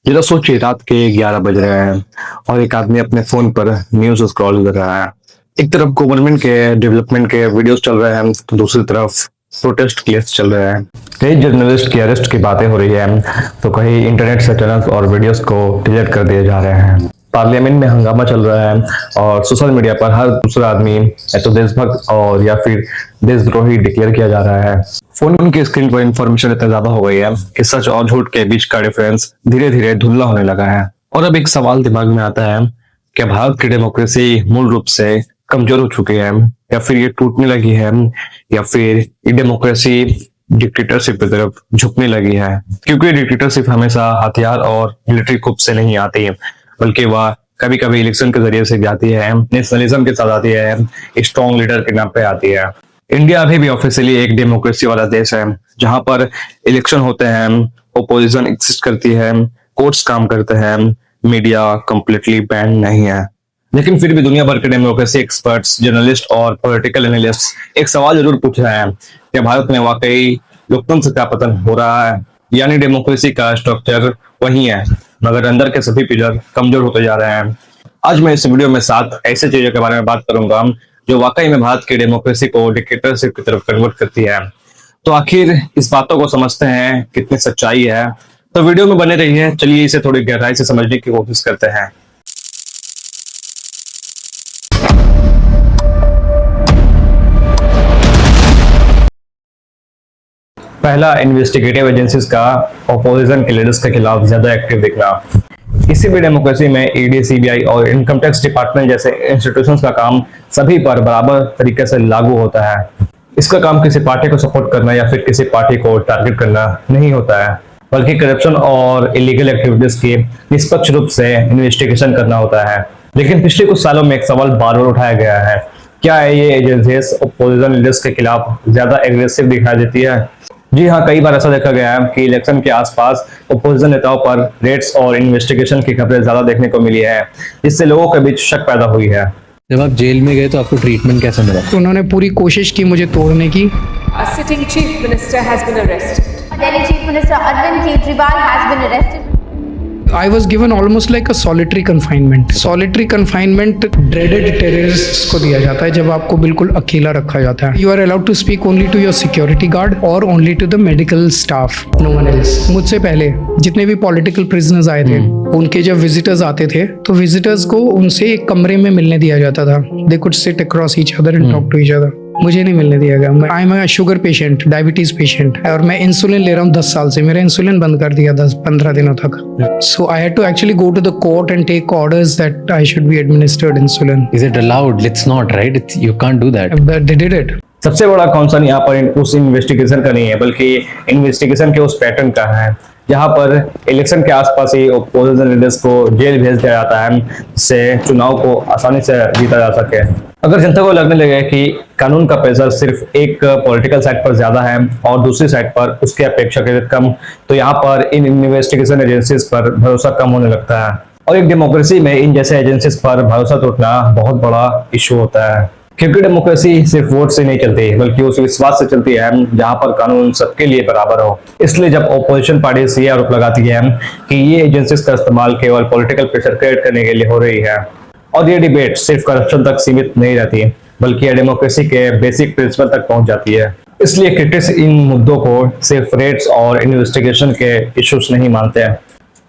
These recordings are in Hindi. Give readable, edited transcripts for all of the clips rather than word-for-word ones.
जरा सोचिए, रात के 11 बज रहे हैं और एक आदमी अपने फोन पर न्यूज स्क्रॉल कर रहा है। एक तरफ गवर्नमेंट के डेवलपमेंट के वीडियोस चल रहे हैं तो दूसरी तरफ प्रोटेस्ट केस चल रहे हैं। कई जर्नलिस्ट की अरेस्ट की बातें हो रही है तो कहीं इंटरनेट से चैनल्स और वीडियोस को डिलीट कर दिए जा रहे हैं। पार्लियामेंट में हंगामा चल रहा है और सोशल मीडिया पर हर दूसरा आदमी या तो देशभक्त और या फिर देशद्रोही डिक्लेयर किया जा रहा है। फोन की स्क्रीन पर इंफॉर्मेशन इतना ज्यादा हो गई है कि सच और झूठ के बीच का डिफरेंस धीरे धीरे धुंधला होने लगा है। और अब एक सवाल दिमाग में आता है, क्या भारत की डेमोक्रेसी मूल रूप से कमजोर हो चुकी है, या फिर ये टूटने लगी है, या फिर ये डेमोक्रेसी डिक्टेटरशिप की तरफ झुकने लगी है? क्योंकि डिक्टेटरशिप हमेशा हथियार और मिलिट्री कुप से नहीं आती, बल्कि वह कभी कभी इलेक्शन के जरिए से भी आती है, नेशनलिज्म के साथ आती है, स्ट्रॉन्ग लीडर के नाम पे आती है। इंडिया अभी भी ऑफिशियली एक डेमोक्रेसी वाला देश है, जहां पर इलेक्शन होते हैं, ओपोजिशन एग्जिस्ट करती है, कोर्ट्स काम करते हैं, मीडिया कंप्लीटली बैन नहीं है। लेकिन फिर भी दुनिया भर के डेमोक्रेसी एक्सपर्ट्स, जर्नलिस्ट और पॉलिटिकल एनालिस्ट एक सवाल जरूर पूछ रहे हैं, क्या भारत में वाकई लोकतंत्र का पतन हो रहा है? यानी डेमोक्रेसी का स्ट्रक्चर वही है मगर अंदर के सभी पिलर कमजोर होते जा रहे हैं। आज मैं इस वीडियो में 7 ऐसे चीजों के बारे में बात करूंगा जो वाकई में भारत की डेमोक्रेसी को डिक्टेटरशिप की तरफ कन्वर्ट करती है। तो आखिर इस बातों को समझते हैं कितनी सच्चाई है, तो वीडियो में बने रहिए। चलिए इसे थोड़ी गहराई से समझने की कोशिश करते हैं। पहला, इन्वेस्टिगेटिव एजेंसीज का ऑपोजिशन के लीडर्स के खिलाफ ज्यादा एक्टिव दिखना। किसी भी डेमोक्रेसी में ईडी, सीबीआई और इनकम टैक्स डिपार्टमेंट जैसे इंस्टीट्यूशंस का काम सभी पर बराबर तरीके से लागू होता है। इसका काम किसी पार्टी को सपोर्ट करना या फिर किसी पार्टी को टारगेट करना नहीं होता है, बल्कि करप्शन और इलीगल एक्टिविटीज की निष्पक्ष रूप से इन्वेस्टिगेशन करना होता है। लेकिन पिछले कुछ सालों में एक सवाल बार बार उठाया गया है, क्या ये एजेंसीज ऑपोजिशन लीडर्स के खिलाफ ज्यादा एग्रेसिव दिखाई देती है? जी हाँ, कई बार ऐसा देखा गया है कि इलेक्शन के आसपास ओपोजिशन नेताओं पर रेड्स और इन्वेस्टिगेशन की खबरें ज्यादा देखने को मिली है, जिससे लोगों के बीच शक पैदा हुई है। जब आप जेल में गए तो आपको ट्रीटमेंट कैसा मिला? उन्होंने पूरी कोशिश की मुझे तोड़ने की। A sitting chief minister has been arrested. Delhi Chief Minister Arvind Kejriwal has been arrested. I was given almost like a solitary confinement. Solitary confinement dreaded terrorists को दिया जाता है जब आपको बिल्कुल अकेला रखा जाता है। You are allowed to speak only to your security guard or only to the medical staff, no one else. मुझसे पहले जितने भी political prisoners आए थे, उनके जब visitors आते थे तो visitors को उनसे एक कमरे में मिलने दिया जाता था। They could sit across each other and talk to each other. मुझे नहीं मिलने दिया गया। I am a sugar patient, diabetes patient, और मैं इंसुलिन ले रहा हूँ 10 साल से। मेरा इंसुलिन बंद कर दिया 10-15 दिनों तक। So I had to actually go to the court and take orders that I should be administered insulin. Is it allowed? It's not, right? You can't do that. They did it. सबसे बड़ा कॉन्सर्न यहाँ पर उस इन्वेस्टिगेशन का नहीं है, बल्कि इन्वेस्टिगेशन के उस पैटर्न का है, जहां पर इलेक्शन के आसपास ही ओपोजिशन लीडर्स को जेल भेज दिया जाता है, जिससे चुनाव को आसानी से जीता जा सके। अगर जनता को लगने लगे कि कानून का प्रेशर सिर्फ एक पॉलिटिकल साइड पर ज्यादा है और दूसरी साइड पर उसके अपेक्षाकृत कम, तो यहाँ पर इन इन्वेस्टिगेशन एजेंसीज पर भरोसा कम होने लगता है। और एक डेमोक्रेसी में इन जैसे एजेंसीज पर भरोसा टूटना बहुत बड़ा इशू होता है, क्योंकि डेमोक्रेसी सिर्फ वोट से नहीं चलती, बल्कि उस विश्वास से चलती है जहां पर कानून सबके लिए बराबर हो। इसलिए जब ऑपोजिशन पार्टी ये आरोप लगाती है कि ये एजेंसीज का इस्तेमाल केवल पॉलिटिकल प्रेशर क्रिएट करने के लिए हो रही है, और ये डिबेट सिर्फ करप्शन तक सीमित नहीं रहती, बल्कि ये डेमोक्रेसी के बेसिक प्रिंसिपल तक पहुंच जाती है। इसलिए क्रिटिक्स इन मुद्दों को सिर्फ रेड्स और इन्वेस्टिगेशन के इश्यूज नहीं मानते हैं,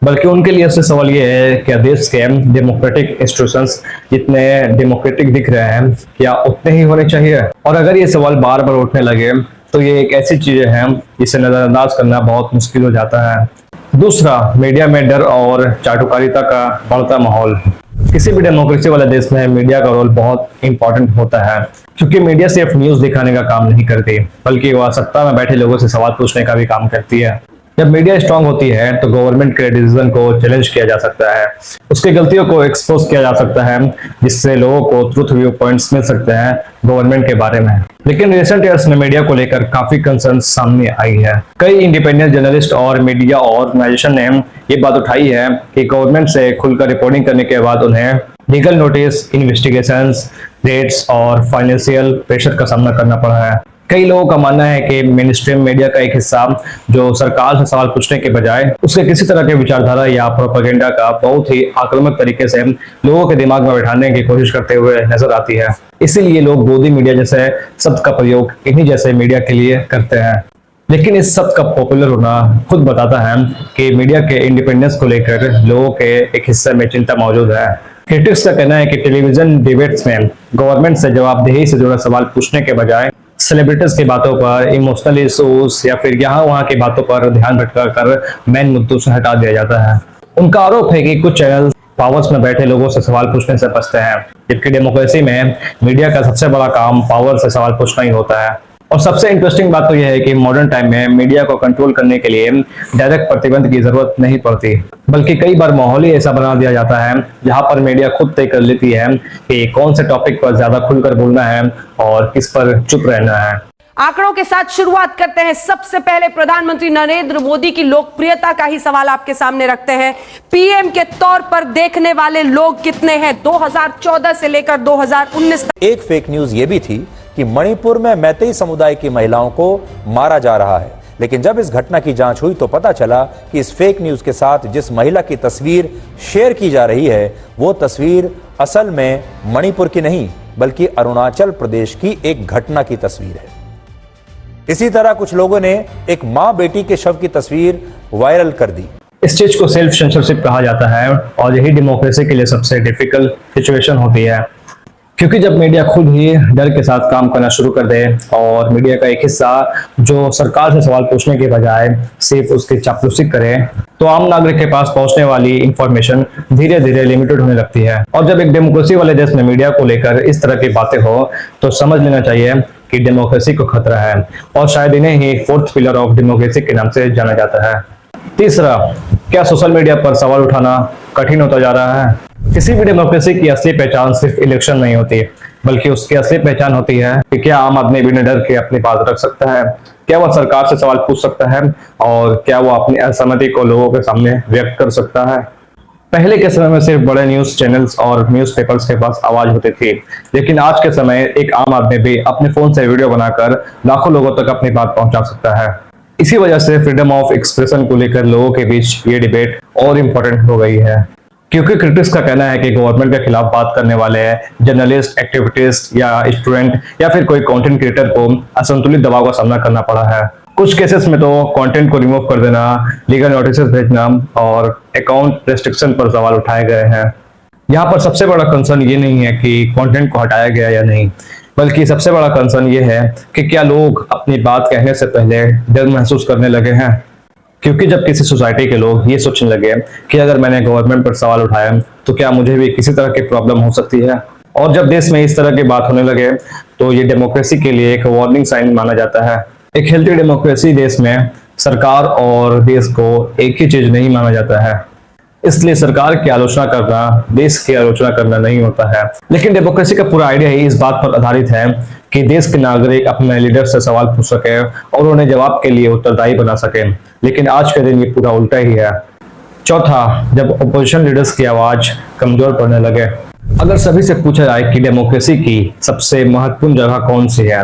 बल्कि उनके लिए असली सवाल ये है, क्या देश के डेमोक्रेटिक इंस्टीट्यूशंस जितने डेमोक्रेटिक दिख रहे हैं, क्या उतने ही होने चाहिए? और अगर ये सवाल बार बार उठने लगे तो ये एक ऐसी चीज है जिसे नजरअंदाज करना बहुत मुश्किल हो जाता है। दूसरा, मीडिया में डर और चाटुकारिता का बढ़ता माहौल। किसी भी डेमोक्रेसी वाले देश में मीडिया का रोल बहुत इंपॉर्टेंट होता है, क्योंकि मीडिया सिर्फ न्यूज दिखाने का काम नहीं करती, बल्कि वह सत्ता में बैठे लोगों से सवाल पूछने का भी काम करती है। जब मीडिया स्ट्रांग होती है तो गवर्नमेंट के डिसीजन को चैलेंज किया जा सकता है, उसकी गलतियों को एक्सपोज किया जा सकता है, जिससे लोगों को ट्रुथ व्यू पॉइंट्स मिल सकते हैं गवर्नमेंट के बारे में। लेकिन रिसेंट ईयर्स में मीडिया को लेकर काफी कंसर्न सामने आई है। कई इंडिपेंडेंट जर्नलिस्ट और मीडिया ऑर्गेनाइजेशन ने ये बात उठाई है कि गवर्नमेंट से खुलकर रिपोर्टिंग करने के बाद उन्हें लीगल नोटिस, इन्वेस्टिगेशंस, रेड्स और फाइनेंशियल प्रेशर का सामना करना पड़ा है। कई लोगों का मानना है कि मेन स्ट्रीम मीडिया का एक हिस्सा जो सरकार से सवाल पूछने के बजाय उसके किसी तरह के विचारधारा या प्रोपेगेंडा का बहुत ही आक्रामक तरीके से लोगों के दिमाग में बैठाने की कोशिश करते हुए नजर आती है। इसीलिए लोग गोदी मीडिया जैसे शब्द का प्रयोग इन्हीं जैसे मीडिया के लिए करते हैं। लेकिन इस शब्द का पॉपुलर होना खुद बताता है कि मीडिया के इंडिपेंडेंस को लेकर लोगों के एक हिस्से में चिंता मौजूद है। क्रिटिक्स का कहना है कि टेलीविजन डिबेट्स में गवर्नमेंट से जवाबदेही से जुड़ा सवाल पूछने के बजाय सेलिब्रिटीज की बातों पर, इमोशनल इश्यूज या फिर यहाँ वहाँ की बातों पर ध्यान भटका कर मेन मुद्दों से हटा दिया जाता है। उनका आरोप है कि कुछ चैनल पावर्स में बैठे लोगों से सवाल पूछने से बचते हैं, जबकि डेमोक्रेसी में मीडिया का सबसे बड़ा काम पावर से सवाल पूछना ही होता है। और सबसे इंटरेस्टिंग बात तो यह है कि मॉडर्न टाइम में मीडिया को कंट्रोल करने के लिए डायरेक्ट प्रतिबंध की जरूरत नहीं पड़ती, बल्कि कई बार माहौल ही ऐसा बना दिया जाता है जहां पर मीडिया खुद तय कर लेती है कि कौन से टॉपिक पर ज्यादा खुलकर बोलना है और किस पर चुप रहना है। आंकड़ों के साथ शुरुआत करते हैं। सबसे पहले प्रधानमंत्री नरेंद्र मोदी की लोकप्रियता का ही सवाल आपके सामने रखते हैं। पीएम के तौर पर देखने वाले लोग कितने हैं 2014 से लेकर 2019 तक? एक फेक न्यूज ये भी थी कि मणिपुर में मैतेई समुदाय की महिलाओं को मारा जा रहा है, लेकिन जब इस घटना की जांच हुई तो पता चला कि इस फेक न्यूज के साथ जिस महिला की तस्वीर शेयर की जा रही है वो तस्वीर असल में मणिपुर की नहीं बल्कि अरुणाचल प्रदेश की एक घटना की तस्वीर है। इसी तरह कुछ लोगों ने एक मां बेटी के शव की तस्वीर वायरल कर दी। इस चीज को सेल्फ सेंसरशिप कहा जाता है और यही डेमोक्रेसी के लिए सबसे डिफिकल्ट सिचुएशन होती है, क्योंकि जब मीडिया खुद ही डर के साथ काम करना शुरू कर दे और मीडिया का एक हिस्सा जो सरकार से सवाल पूछने के बजाय सिर्फ उसकी चापलूसी करे, तो आम नागरिक के पास पहुंचने वाली इंफॉर्मेशन धीरे धीरे लिमिटेड होने लगती है। और जब एक डेमोक्रेसी वाले देश में मीडिया को लेकर इस तरह की बातें हो तो समझ लेना चाहिए कि डेमोक्रेसी को खतरा है, और शायद इन्हें ही फोर्थ पिलर ऑफ डेमोक्रेसी के नाम से जाना जाता है। तीसरा, क्या सोशल मीडिया पर सवाल उठाना कठिन होता जा रहा है? किसी भी डेमोक्रेसी की असली पहचान सिर्फ इलेक्शन नहीं होती, बल्कि उसकी असली पहचान होती है कि क्या आम आदमी बिना डर के अपनी बात रख सकता है, क्या वह सरकार से सवाल पूछ सकता है और क्या वो अपनी असहमति को लोगों के सामने व्यक्त कर सकता है। पहले के समय में सिर्फ बड़े न्यूज चैनल्स और न्यूज़पेपर्स के पास आवाज होती थी, लेकिन आज के समय एक आम आदमी भी अपने फोन से वीडियो बनाकर लाखों लोगों तक अपनी बात पहुंचा सकता है। इसी वजह से फ्रीडम ऑफ एक्सप्रेशन को लेकर लोगों के बीच ये डिबेट और इम्पोर्टेंट हो गई है, क्योंकि क्रिटिक्स का कहना है कि गवर्नमेंट के खिलाफ बात करने वाले जर्नलिस्ट, एक्टिविस्ट या स्टूडेंट या फिर कोई कंटेंट क्रिएटर को असंतुलित दबाव का सामना करना पड़ा है। कुछ केसेस में तो कंटेंट को रिमूव कर देना, लीगल नोटिस भेजना और अकाउंट रेस्ट्रिक्शन पर सवाल उठाए गए हैं। यहाँ पर सबसे बड़ा कंसर्न ये नहीं है कि कंटेंट को हटाया गया या नहीं, बल्कि सबसे बड़ा कंसर्न ये है कि क्या लोग अपनी बात कहने से पहले डर महसूस करने लगे हैं। क्योंकि जब किसी सोसाइटी के लोग ये सोचने लगे कि अगर मैंने गवर्नमेंट पर सवाल उठाया तो क्या मुझे भी किसी तरह की प्रॉब्लम हो सकती है, और जब देश में इस तरह की बात होने लगे तो ये डेमोक्रेसी के लिए एक वार्निंग साइन माना जाता है। एक हेल्थी डेमोक्रेसी देश में सरकार और देश को एक ही चीज नहीं माना जाता है, इसलिए सरकार की आलोचना करना देश की आलोचना करना नहीं होता है। लेकिन डेमोक्रेसी का पूरा आइडिया ही इस बात पर आधारित है कि देश के नागरिक अपने लीडर से सवाल पूछ सके और उन्हें जवाब के लिए उत्तरदायी बना सके, लेकिन आज के दिन ये पूरा उल्टा ही है। चौथा, जब अपोजिशन लीडर्स की आवाज कमजोर पड़ने लगे। अगर सभी से पूछा जाए कि डेमोक्रेसी की सबसे महत्वपूर्ण जगह कौन सी है,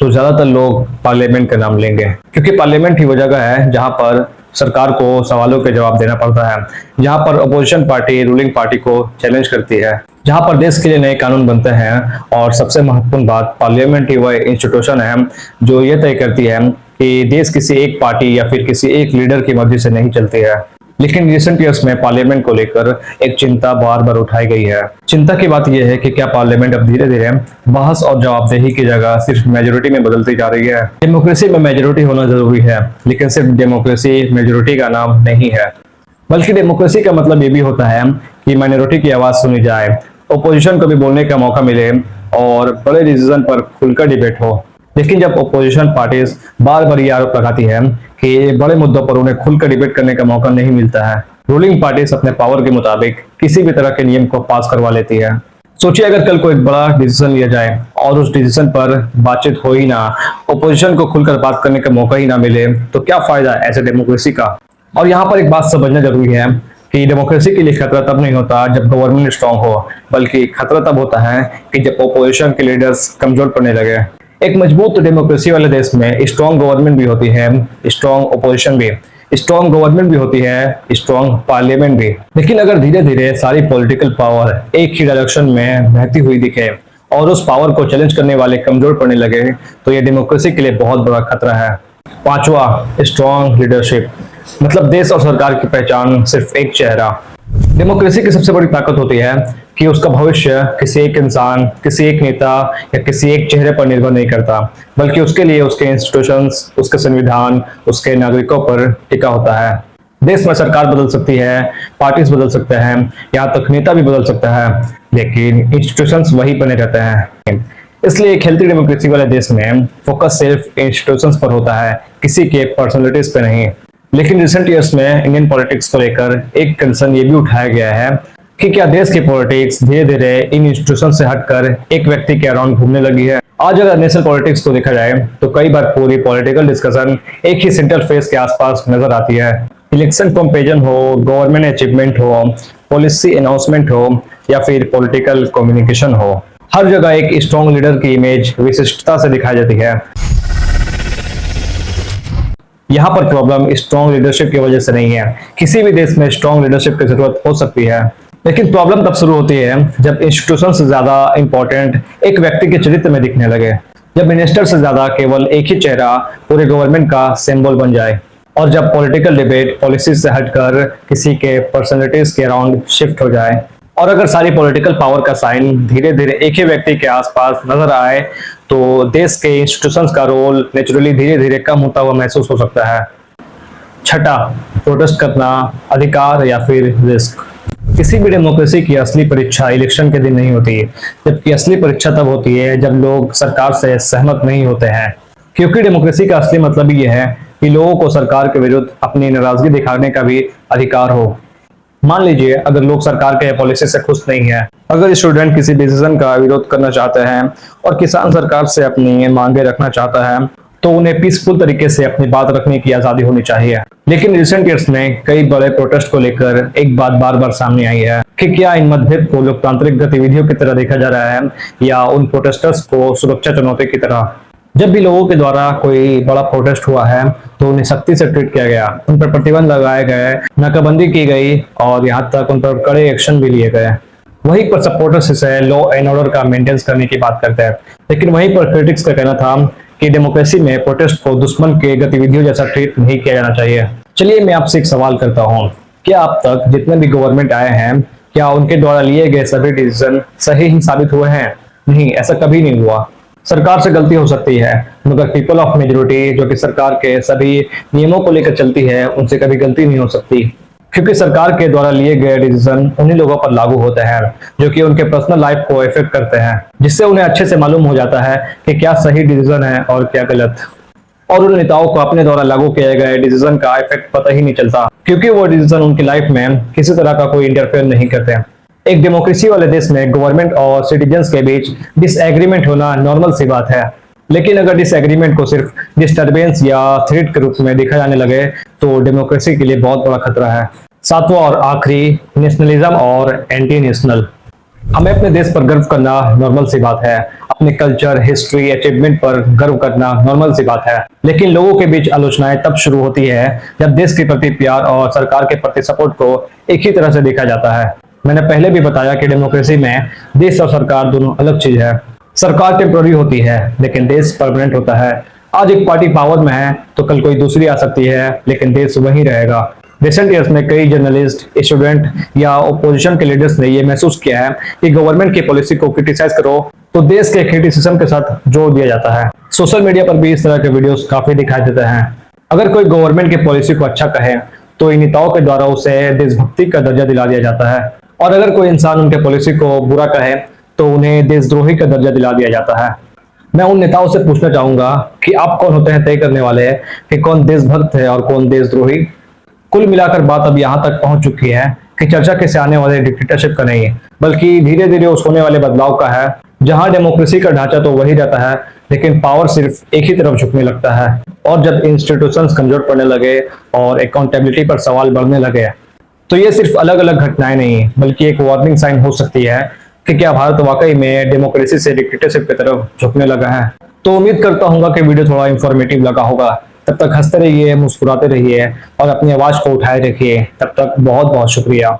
तो ज्यादातर लोग पार्लियामेंट का नाम लेंगे, क्योंकि पार्लियामेंट ही वो जगह है जहां पर सरकार को सवालों के जवाब देना पड़ता है, जहां पर अपोजिशन पार्टी रूलिंग पार्टी को चैलेंज करती है, जहां पर देश के लिए नए कानून बनते हैं, और सबसे महत्वपूर्ण बात, पार्लियामेंट ही वह इंस्टीट्यूशन है जो ये तय करती है कि देश किसी एक पार्टी या फिर किसी एक लीडर की मर्जी से नहीं चलती है। लेकिन रिसेंट ईयर्स में पार्लियामेंट को लेकर एक चिंता बार बार उठाई गई है। चिंता की बात यह है कि क्या पार्लियामेंट अब धीरे धीरे बहस और जवाबदेही की जगह सिर्फ मेजोरिटी में बदलती जा रही है। डेमोक्रेसी में मेजोरिटी होना जरूरी है, लेकिन सिर्फ डेमोक्रेसी मेजोरिटी का नाम नहीं है, बल्कि डेमोक्रेसी का मतलब ये भी होता है कि माइनॉरिटी की आवाज सुनी जाए, ओपोजिशन को भी बोलने का मौका मिले और बड़े डिसीजन पर खुलकर डिबेट हो। लेकिन जब ओपोजिशन पार्टीज बार बार ये आरोप लगाती है कि बड़े मुद्दों पर उन्हें खुलकर डिबेट करने का मौका नहीं मिलता है, रूलिंग पार्टीज अपने पावर के मुताबिक किसी भी तरह के नियम को पास करवा लेती है। सोचिए अगर कल को एक बड़ा डिसीजन लिया जाए और उस डिसीजन पर बातचीत हो ही ना, ओपोजिशन को खुलकर बात करने का मौका ही ना मिले, तो क्या फायदा ऐसे डेमोक्रेसी का। और यहाँ पर एक बात समझना जरूरी है कि डेमोक्रेसी के लिए खतरा तब नहीं होता जब गवर्नमेंट स्ट्रांग हो, बल्कि खतरा तब होता है कि जब ओपोजिशन के लीडर्स कमजोर पड़ने लगे। एक मजबूत डेमोक्रेसी वाले देश में स्ट्रॉन्ग गवर्नमेंट भी होती है, स्ट्रॉन्ग ओपोजिशन भी, स्ट्रॉन्ग गवर्नमेंट भी होती है, स्ट्रॉन्ग पार्लियामेंट भी। लेकिन अगर धीरे धीरे सारी पॉलिटिकल पावर एक ही डायरेक्शन में बहती हुई दिखे और उस पावर को चैलेंज करने वाले कमजोर पड़ने लगे तो यह डेमोक्रेसी के लिए बहुत बड़ा खतरा है। पांचवा, स्ट्रॉन्ग लीडरशिप, मतलब देश और सरकार की पहचान सिर्फ एक चेहरा। डेमोक्रेसी की सबसे बड़ी ताकत होती है कि उसका भविष्य किसी एक इंसान, किसी एक नेता या किसी एक चेहरे पर निर्भर नहीं करता, बल्कि उसके लिए उसके इंस्टीट्यूशंस, उसके संविधान, उसके नागरिकों पर टिका होता है। देश में सरकार बदल सकती है, पार्टीज बदल सकते हैं, यहाँ तक नेता भी बदल सकता है, लेकिन इंस्टीट्यूशंस वही बने रहते हैं। इसलिए एक हेल्थी डेमोक्रेसी वाले देश में फोकस सिर्फ इंस्टीट्यूशंस पर होता है, किसी के पर्सनैलिटीज पे नहीं। लेकिन रिसेंट ईयर्स में इंडियन पॉलिटिक्स को लेकर एक कंसर्न ये भी उठाया गया है कि क्या देश की पॉलिटिक्स धीरे धीरे इन इंस्टीट्यूशन से हटकर एक व्यक्ति के अराउंड घूमने लगी है। आज अगर नेशनल पॉलिटिक्स को देखा जाए तो कई बार पूरी पॉलिटिकल डिस्कशन एक ही सेंट्रल फेस के आसपास नजर आती है। इलेक्शन कंपेरिजन हो, गवर्नमेंट अचीवमेंट हो, पॉलिसी अनाउंसमेंट हो या फिर पॉलिटिकल कम्युनिकेशन हो, हर जगह एक स्ट्रॉन्ग लीडर की इमेज विशिष्टता से दिखाई जाती है। यहाँ पर प्रॉब्लम स्ट्रॉन्ग लीडरशिप की वजह से नहीं है। किसी भी देश में स्ट्रॉन्ग लीडरशिप की जरूरत हो सकती है, लेकिन प्रॉब्लम तब शुरू होती है जब इंस्टीट्यूशन से ज्यादा इंपॉर्टेंट एक व्यक्ति के चरित्र में दिखने लगे, जब मिनिस्टर से ज्यादा केवल एक ही चेहरा पूरे गवर्नमेंट का सिंबल बन जाए, और जब पॉलिटिकल डिबेट पॉलिसी से हटकर किसी के पर्सनैलिटीज के अराउंड शिफ्ट हो जाए। और अगर सारी पॉलिटिकल पावर का साइन धीरे धीरे एक ही व्यक्ति के आसपास नजर आए तो देश के इंस्टीट्यूशंस का रोल नेचुरली धीरे धीरे कम होता हुआ महसूस हो सकता है। छठा, प्रोटेस्ट करना अधिकार या फिर रिस्क। किसी भी डेमोक्रेसी की असली परीक्षा इलेक्शन के दिन नहीं होती, जबकि असली परीक्षा तब होती है जब लोग सरकार से सहमत नहीं होते हैं, क्योंकि डेमोक्रेसी का असली मतलब ये है कि लोगों को सरकार के विरुद्ध अपनी नाराजगी दिखाने का भी अधिकार हो। मान लीजिए अगर लोग सरकार के पॉलिसी से खुश नहीं है, अगर स्टूडेंट किसी डिसीजन का विरोध करना चाहते हैं और किसान सरकार से अपनी मांगे रखना चाहता है, तो उन्हें पीसफुल तरीके से अपनी बात रखने की आजादी होनी चाहिए। लेकिन रिसेंट ईयर्स में कई बड़े प्रोटेस्ट को लेकर एक बात बार बार सामने आई है कि क्या इन मतभेद को लोकतांत्रिक गतिविधियों की तरह देखा जा रहा है या उन प्रोटेस्टर्स को सुरक्षा चुनौती की तरह। जब भी लोगों के द्वारा कोई बड़ा प्रोटेस्ट हुआ है तो उन्हें सख्ती से ट्रीट किया गया, उन पर प्रतिबंध लगाए गए, नाकाबंदी की गई और यहाँ तक उन पर कड़े एक्शन भी लिए गए। वहीं पर सपोर्टर्स से लॉ एंड ऑर्डर का मेंटेन करने की बात करते हैं, लेकिन वहीं पर क्रिटिक्स का कहना था कि डेमोक्रेसी में प्रोटेस्ट को दुश्मन के गतिविधियों जैसा ट्रीट नहीं किया जाना चाहिए। चलिए मैं आपसे एक सवाल करता हूँ, क्या अब तक जितने भी गवर्नमेंट आए हैं क्या उनके द्वारा लिए गए सभी डिसीजन सही ही साबित हुए हैं? नहीं, ऐसा कभी नहीं हुआ। सरकार से गलती हो सकती है, मगर पीपल ऑफ मेजोरिटी जो कि सरकार के सभी नियमों को लेकर चलती है उनसे कभी गलती नहीं हो सकती, क्योंकि सरकार के द्वारा लिए गए डिसीजन उन्हीं लोगों पर लागू होते हैं जो कि उनके पर्सनल लाइफ को इफेक्ट करते हैं, जिससे उन्हें अच्छे से मालूम हो जाता है कि क्या सही डिसीजन है और क्या गलत। और उन नेताओं को अपने द्वारा लागू किए गए डिसीजन का इफेक्ट पता ही नहीं चलता, क्योंकि वो डिसीजन उनकी लाइफ में किसी तरह का कोई इंटरफेयर नहीं करते। एक डेमोक्रेसी वाले देश में गवर्नमेंट और सिटीजन्स के बीच डिसएग्रीमेंट होना नॉर्मल सी बात है, लेकिन अगर डिसएग्रीमेंट को सिर्फ डिस्टर्बेंस या थ्रेट के रूप में देखा जाने लगे तो डेमोक्रेसी के लिए बहुत बड़ा खतरा है। सातवां और आखिरी, नेशनलिज्म और एंटी नेशनल। हमें अपने देश पर गर्व करना नॉर्मल सी बात है, अपने कल्चर, हिस्ट्री, अचीवमेंट पर गर्व करना नॉर्मल सी बात है, लेकिन लोगों के बीच आलोचनाएं तब शुरू होती है जब देश के प्रति प्यार और सरकार के प्रति सपोर्ट को एक ही तरह से देखा जाता है। मैंने पहले भी बताया कि डेमोक्रेसी में देश और सरकार दोनों अलग चीज है। सरकार टेम्पोररी होती है लेकिन देश परमानेंट होता है। आज एक पार्टी पावर में है तो कल कोई दूसरी आ सकती है, लेकिन देश वहीं रहेगा। रिसेंट ईयर्स में कई जर्नलिस्ट, स्टूडेंट या ओपोजिशन के लीडर्स ने यह महसूस किया है कि गवर्नमेंट की पॉलिसी को क्रिटिसाइज करो तो देश के क्रिटिसिज्म के साथ जोड़ दिया जाता है। सोशल मीडिया पर भी इस तरह के वीडियोस काफी दिखाई देते हैं। अगर कोई गवर्नमेंट की पॉलिसी को अच्छा कहे तो इन नेताओं के द्वारा उसे देशभक्ति का दर्जा दिला दिया जाता है, और अगर कोई इंसान उनके पॉलिसी को बुरा कहे तो उन्हें देशद्रोही का दर्जा दिला दिया जाता है। मैं उन नेताओं से पूछना चाहूंगा कि आप कौन होते हैं तय करने वाले कि कौन देशभक्त है और कौन देशद्रोही। कुल मिलाकर बात अब यहाँ तक पहुंच चुकी है कि चर्चा किसी आने वाले डिक्टेटरशिप का नहीं है, बल्कि धीरे धीरे उस होने वाले बदलाव का है जहां डेमोक्रेसी का ढांचा तो वही रहता है लेकिन पावर सिर्फ एक ही तरफ झुकने लगता है। और जब इंस्टीट्यूशंस कमजोर पड़ने लगे और अकाउंटेबिलिटी पर सवाल बढ़ने लगे तो ये सिर्फ अलग अलग घटनाएं नहीं बल्कि एक वार्निंग साइन हो सकती है कि क्या भारत वाकई में डेमोक्रेसी से डिक्टेटरशिप की तरफ झुकने लगा है। तो उम्मीद करता हूँ कि वीडियो थोड़ा इंफॉर्मेटिव लगा होगा। तब तक हंसते रहिए, मुस्कुराते रहिए और अपनी आवाज को उठाए रखिए। तब तक बहुत बहुत शुक्रिया।